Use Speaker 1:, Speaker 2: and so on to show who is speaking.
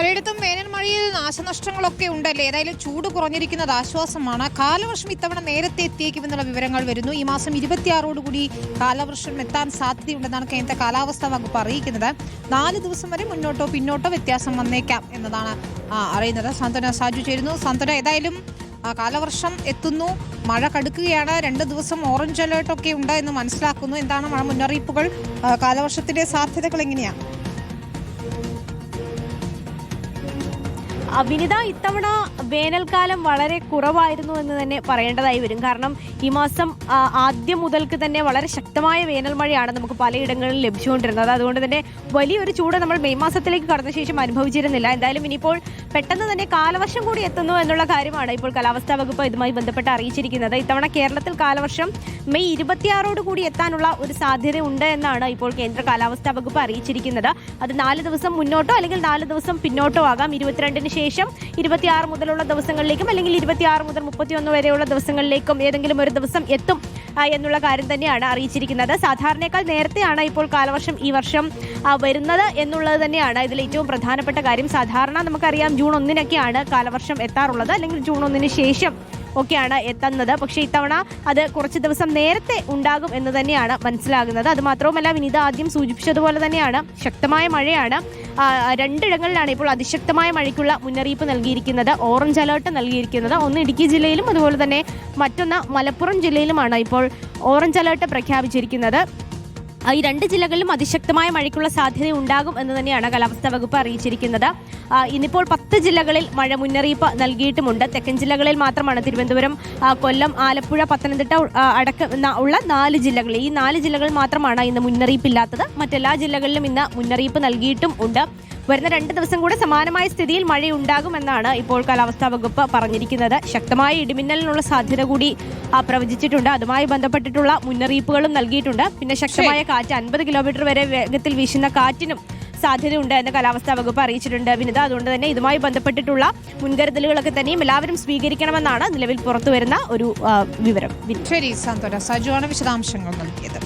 Speaker 1: പലയിടത്തും വേനൽ മഴയിൽ നാശനഷ്ടങ്ങളൊക്കെ ഉണ്ടല്ലേ. ഏതായാലും ചൂട് കുറഞ്ഞിരിക്കുന്നത് ആശ്വാസമാണ്. കാലവർഷം ഇത്തവണ നേരത്തെ എത്തിയേക്കുമെന്നുള്ള വിവരങ്ങൾ വരുന്നു. ഈ മാസം 26 കാലവർഷം എത്താൻ സാധ്യതയുണ്ടെന്നാണ് കേന്ദ്ര കാലാവസ്ഥാ വകുപ്പ് അറിയിക്കുന്നത്. 4 ദിവസം വരെ മുന്നോട്ടോ പിന്നോട്ടോ വ്യത്യാസം വന്നേക്കാം എന്നതാണ് അറിയുന്നത്. സാന്ത്വന സാജു ചേരുന്നു. സാന്ത്വന, ഏതായാലും കാലവർഷം എത്തുന്നു, മഴ കടുക്കുകയാണ്. 2 ദിവസം ഓറഞ്ച് അലേർട്ടൊക്കെ ഉണ്ട് എന്ന് മനസ്സിലാക്കുന്നു. എന്താണ് മഴ മുന്നറിയിപ്പുകൾ? കാലവർഷത്തിന്റെ സാധ്യതകൾ എങ്ങനെയാണ്?
Speaker 2: വിനിത, ഇത്തവണ വേനൽക്കാലം വളരെ കുറവായിരുന്നു എന്ന് തന്നെ പറയേണ്ടതായി വരും. കാരണം ഈ മാസം ആദ്യം മുതൽക്ക് തന്നെ വളരെ ശക്തമായ വേനൽ മഴയാണ് നമുക്ക് പലയിടങ്ങളിൽ ലഭിച്ചുകൊണ്ടിരുന്നത്. അതുകൊണ്ട് തന്നെ വലിയൊരു ചൂട് നമ്മൾ മെയ് മാസത്തിലേക്ക് കടന്ന ശേഷം അനുഭവിച്ചിരുന്നില്ല. എന്തായാലും ഇനിയിപ്പോൾ പെട്ടെന്ന് തന്നെ കാലവർഷം കൂടി എത്തുന്നു എന്നുള്ള കാര്യമാണ് ഇപ്പോൾ കാലാവസ്ഥാ വകുപ്പ് ഇതുമായി ബന്ധപ്പെട്ട് അറിയിച്ചിരിക്കുന്നത്. ഇത്തവണ കേരളത്തിൽ കാലവർഷം മെയ് 26 എത്താനുള്ള ഒരു സാധ്യത ഉണ്ട് എന്നാണ് ഇപ്പോൾ കേന്ദ്ര കാലാവസ്ഥാ വകുപ്പ് അറിയിച്ചിരിക്കുന്നത്. അത് 4 ദിവസം മുന്നോട്ടോ അല്ലെങ്കിൽ 4 ദിവസം പിന്നോട്ടോ ആകാം. 22-ന് ശേഷം 26 മുതലുള്ള ദിവസങ്ങളിലേക്കും അല്ലെങ്കിൽ 26 മുതൽ 31 വരെയുള്ള ദിവസങ്ങളിലേക്കും ഏതെങ്കിലും ഒരു ദിവസം എത്തും എന്നുള്ള കാര്യം തന്നെയാണ് അറിയിച്ചിരിക്കുന്നത്. സാധാരണയേക്കാൾ നേരത്തെയാണ് ഇപ്പോൾ കാലവർഷം ഈ വർഷം വരുന്നത് എന്നുള്ളത് തന്നെയാണ് ഇതിൽ ഏറ്റവും പ്രധാനപ്പെട്ട കാര്യം. സാധാരണ നമുക്കറിയാം ജൂൺ 1-നൊക്കെയാണ് കാലവർഷം എത്താറുള്ളത്, അല്ലെങ്കിൽ ജൂൺ 1-ന് ശേഷം ഒക്കെയാണ് എത്തുന്നത്. പക്ഷേ ഇത്തവണ അത് കുറച്ച് ദിവസം നേരത്തെ ഉണ്ടാകും എന്ന് തന്നെയാണ് മനസ്സിലാകുന്നത്. അത് മാത്രവുമല്ല, വിനീത ആദ്യം സൂചിപ്പിച്ചതുപോലെ തന്നെയാണ് ശക്തമായ മഴയാണ്. 2 ഇടങ്ങളിലാണ് ഇപ്പോൾ അതിശക്തമായ മഴയ്ക്കുള്ള മുന്നറിയിപ്പ് നൽകിയിരിക്കുന്നത്, ഓറഞ്ച് അലേർട്ട് നൽകിയിരിക്കുന്നത്. ഒന്ന് ഇടുക്കി ജില്ലയിലും അതുപോലെ തന്നെ മറ്റൊന്ന് മലപ്പുറം ജില്ലയിലുമാണ് ഇപ്പോൾ ഓറഞ്ച് അലേർട്ട് പ്രഖ്യാപിച്ചിരിക്കുന്നത്. ഈ 2 ജില്ലകളിലും അതിശക്തമായ മഴയ്ക്കുള്ള സാധ്യത ഉണ്ടാകും എന്ന് തന്നെയാണ് കാലാവസ്ഥാ വകുപ്പ് അറിയിച്ചിരിക്കുന്നത്. ഇന്നിപ്പോൾ 10 ജില്ലകളിൽ മഴ മുന്നറിയിപ്പ് നൽകിയിട്ടുമുണ്ട്. തെക്കൻ ജില്ലകളിൽ മാത്രമാണ് തിരുവനന്തപുരം, കൊല്ലം, ആലപ്പുഴ, പത്തനംതിട്ട അടക്കം ഉള്ള 4 ജില്ലകൾ. ഈ 4 ജില്ലകൾ മാത്രമാണ് ഇന്ന് മുന്നറിയിപ്പില്ലാത്തത്. മറ്റെല്ലാ ജില്ലകളിലും ഇന്ന് മുന്നറിയിപ്പ് നൽകിയിട്ടും ഉണ്ട്. വരുന്ന 2 ദിവസം കൂടെ സമാനമായ സ്ഥിതിയിൽ മഴയുണ്ടാകുമെന്നാണ് ഇപ്പോൾ കാലാവസ്ഥാ വകുപ്പ് പറഞ്ഞിരിക്കുന്നത്. ശക്തമായ ഇടിമിന്നലിനുള്ള സാധ്യത കൂടി പ്രവചിച്ചിട്ടുണ്ട്. അതുമായി ബന്ധപ്പെട്ടിട്ടുള്ള മുന്നറിയിപ്പുകളും നൽകിയിട്ടുണ്ട്. പിന്നെ ശക്തമായ കാറ്റ്, 50 കിലോമീറ്റർ വരെ വേഗത്തിൽ വീശുന്ന കാറ്റിനും സാധ്യതയുണ്ട് എന്ന് കാലാവസ്ഥാ വകുപ്പ് അറിയിച്ചിട്ടുണ്ട് വിനിത. അതുകൊണ്ട് തന്നെ ഇതുമായി ബന്ധപ്പെട്ടിട്ടുള്ള മുൻകരുതലുകളൊക്കെ തന്നെയും എല്ലാവരും സ്വീകരിക്കണമെന്നാണ് നിലവിൽ പുറത്തുവരുന്ന ഒരു വിവരം.
Speaker 1: ശരി സാന്ത്വന, സജുവാണ് വിശദാംശങ്ങൾ നൽകിയത്.